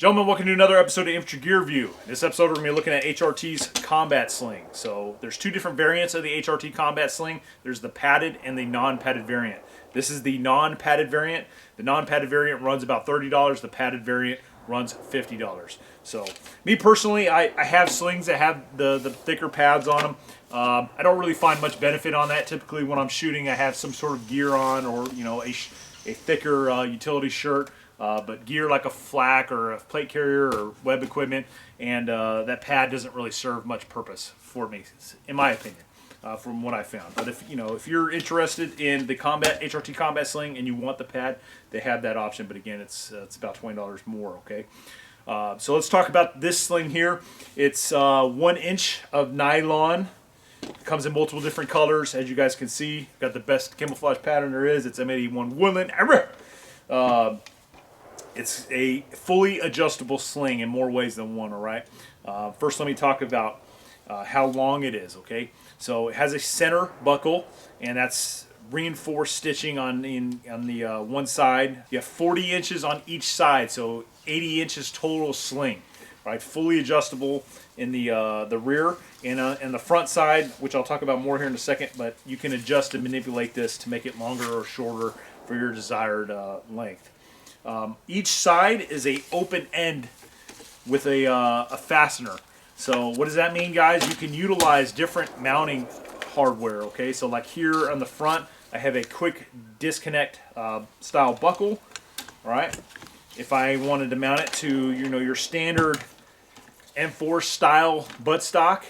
Gentlemen, welcome to another episode of Infantry Gear Review. In this episode, we're going to be looking at HRT's Combat Sling. So there's two different variants of the HRT Combat Sling. There's the padded and the non-padded variant. This is the non-padded variant. The non-padded variant runs about $30. The padded variant runs $50. So me personally, I have slings that have the thicker pads on them. I don't really find much benefit on that. Typically when I'm shooting, I have some sort of gear on, or a thicker utility shirt. But gear like a flak or a plate carrier or web equipment, and that pad doesn't really serve much purpose for me, in my opinion, from what I found. But if you're interested in the HRT Combat Sling and you want the pad, they have that option. But again, it's about $20 more. Okay. So let's talk about this sling here. It's 1 inch of nylon. It comes in multiple different colors, as you guys can see. Got the best camouflage pattern there is. It's M81 Woodland. It's a fully adjustable sling in more ways than one, all right? First, let me talk about how long it is, okay? So it has a center buckle, and that's reinforced stitching on the one side. You have 40 inches on each side, so 80 inches total sling, right? Fully adjustable in the rear, and the front side, which I'll talk about more here in a second, but you can adjust and manipulate this to make it longer or shorter for your desired length. Each side is a open end with a fastener. So what does that mean, guys? You can utilize different mounting hardware, okay? So like here on the front, I have a quick disconnect style buckle, all right? If I wanted to mount it to, your standard M4 style buttstock,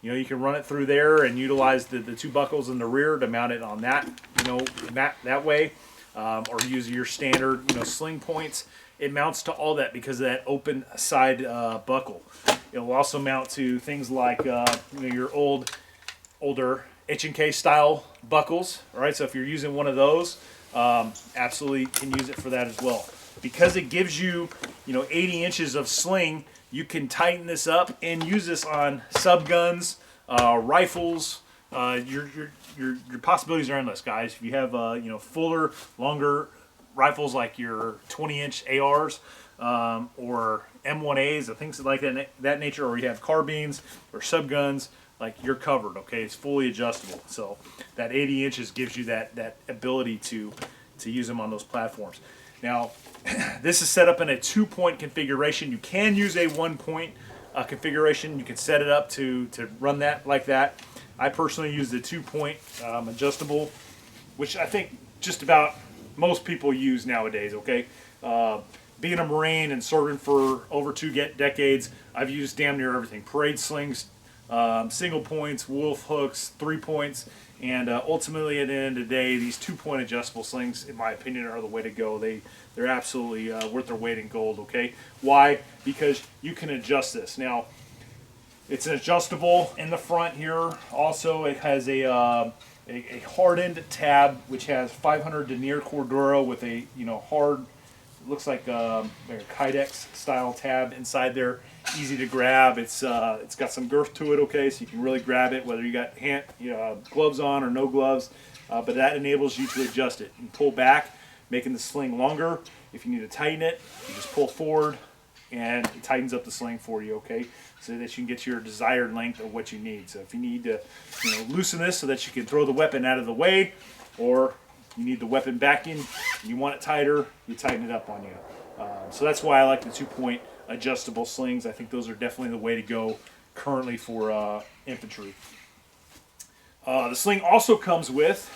you can run it through there and utilize the two buckles in the rear to mount it on that, that way. Or use your standard, sling points. It mounts to all that because of that open side buckle. It will also mount to things like your older H&K style buckles. All right, so if you're using one of those, absolutely can use it for that as well. Because it gives you 80 inches of sling, you can tighten this up and use this on subguns, rifles. Your possibilities are endless, guys. If you have fuller, longer rifles like your 20-inch ARs or M1As or things like that nature, or you have carbines or subguns, like, you're covered. Okay, it's fully adjustable. So that 80 inches gives you that ability to use them on those platforms. Now, this is set up in a 2-point configuration. You can use a 1-point configuration. You can set it up to run that like that. I personally use the 2-point adjustable, which I think just about most people use nowadays, okay? Being a Marine and serving for over 2 decades, I've used damn near everything. Parade slings, single points, wolf hooks, 3 points, and ultimately at the end of the day, these 2-point adjustable slings, in my opinion, are the way to go. They're absolutely worth their weight in gold, okay? Why? Because you can adjust this. Now, it's adjustable in the front here. Also, it has a hardened tab, which has 500 denier Cordura with a hard, looks like a Kydex style tab inside there. Easy to grab. It's got some girth to it. Okay, so you can really grab it whether you got gloves on or no gloves. But that enables you to adjust it and pull back, making the sling longer. If you need to tighten it, you just pull forward, and it tightens up the sling for you, okay? So that you can get your desired length of what you need. So if you need to loosen this so that you can throw the weapon out of the way, or you need the weapon back in, you want it tighter, you tighten it up on you. So that's why I like the 2-point adjustable slings. I think those are definitely the way to go currently for infantry. The sling also comes with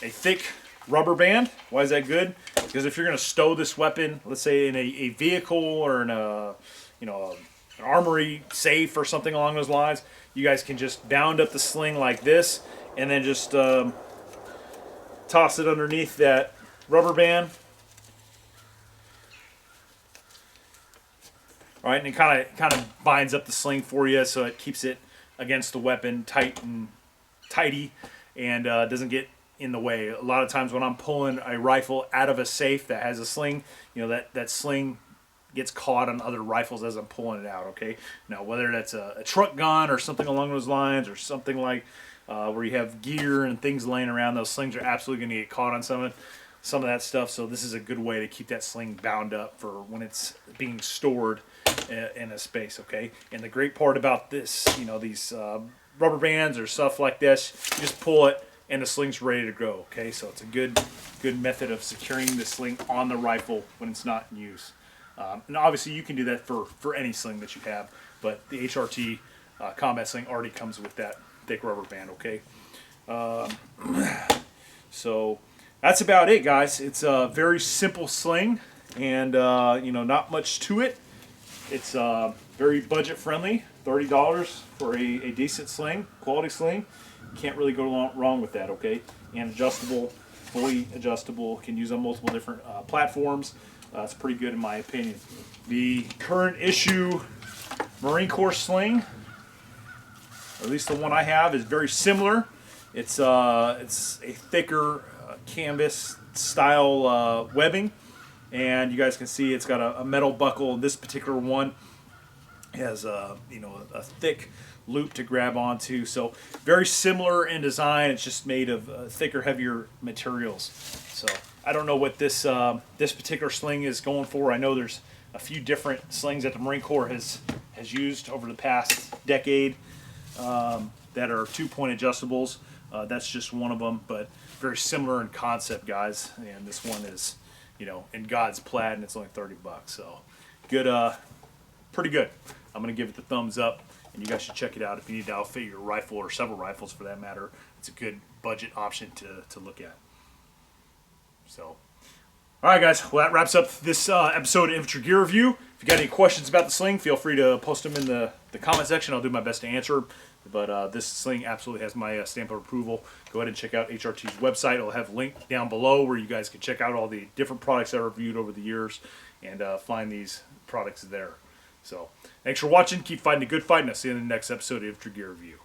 a thick rubber band. Why is that good? Because if you're going to stow this weapon, let's say in a vehicle or in an armory safe or something along those lines, you guys can just bound up the sling like this and then just toss it underneath that rubber band. All right, and it kind of binds up the sling for you, so it keeps it against the weapon tight and tidy, and doesn't get in the way. A lot of times when I'm pulling a rifle out of a safe that has a sling, that sling gets caught on other rifles as I'm pulling it out, okay? Now, whether that's a truck gun or something along those lines, or something like where you have gear and things laying around, those slings are absolutely going to get caught on something. some of that stuff. So this is a good way to keep that sling bound up for when it's being stored in a space, okay? And the great part about this, you know, these rubber bands or stuff like this, you just pull it and the sling's ready to go, okay? So it's a good method of securing the sling on the rifle when it's not in use. And obviously you can do that for any sling that you have, but the HRT Combat Sling already comes with that thick rubber band, okay? So that's about it, guys. It's a very simple sling, and you know, not much to it. It's very budget friendly, $30 for a decent sling, quality sling. Can't really go wrong with that, okay? And adjustable, fully adjustable, can use on multiple different platforms. It's pretty good in my opinion. The current issue Marine Corps sling, or at least the one I have, is very similar. It's a thicker canvas style webbing, and you guys can see it's got a metal buckle. This particular one has you know, a thick loop to grab onto, so very similar in design. It's just made of thicker, heavier materials. So I don't know what this this particular sling is going for. I know there's a few different slings that the Marine Corps has used over the past decade that are 2-point adjustables. That's just one of them, but very similar in concept, guys. And this one is, you know, in God's plaid, and it's only $30. So good, pretty good. I'm gonna give it the thumbs up, and you guys should check it out if you need to outfit your rifle or several rifles for that matter. It's a good budget option to look at. So, all right, guys. Well, that wraps up this episode of Infantry Gear Review. If you got any questions about the sling, feel free to post them in the comment section. I'll do my best to answer. But this sling absolutely has my stamp of approval. Go ahead and check out HRT's website. I'll have a link down below where you guys can check out all the different products that I've reviewed over the years and find these products there. So, thanks for watching. Keep fighting a good fight, and I'll see you in the next episode of Infantry Gear Review.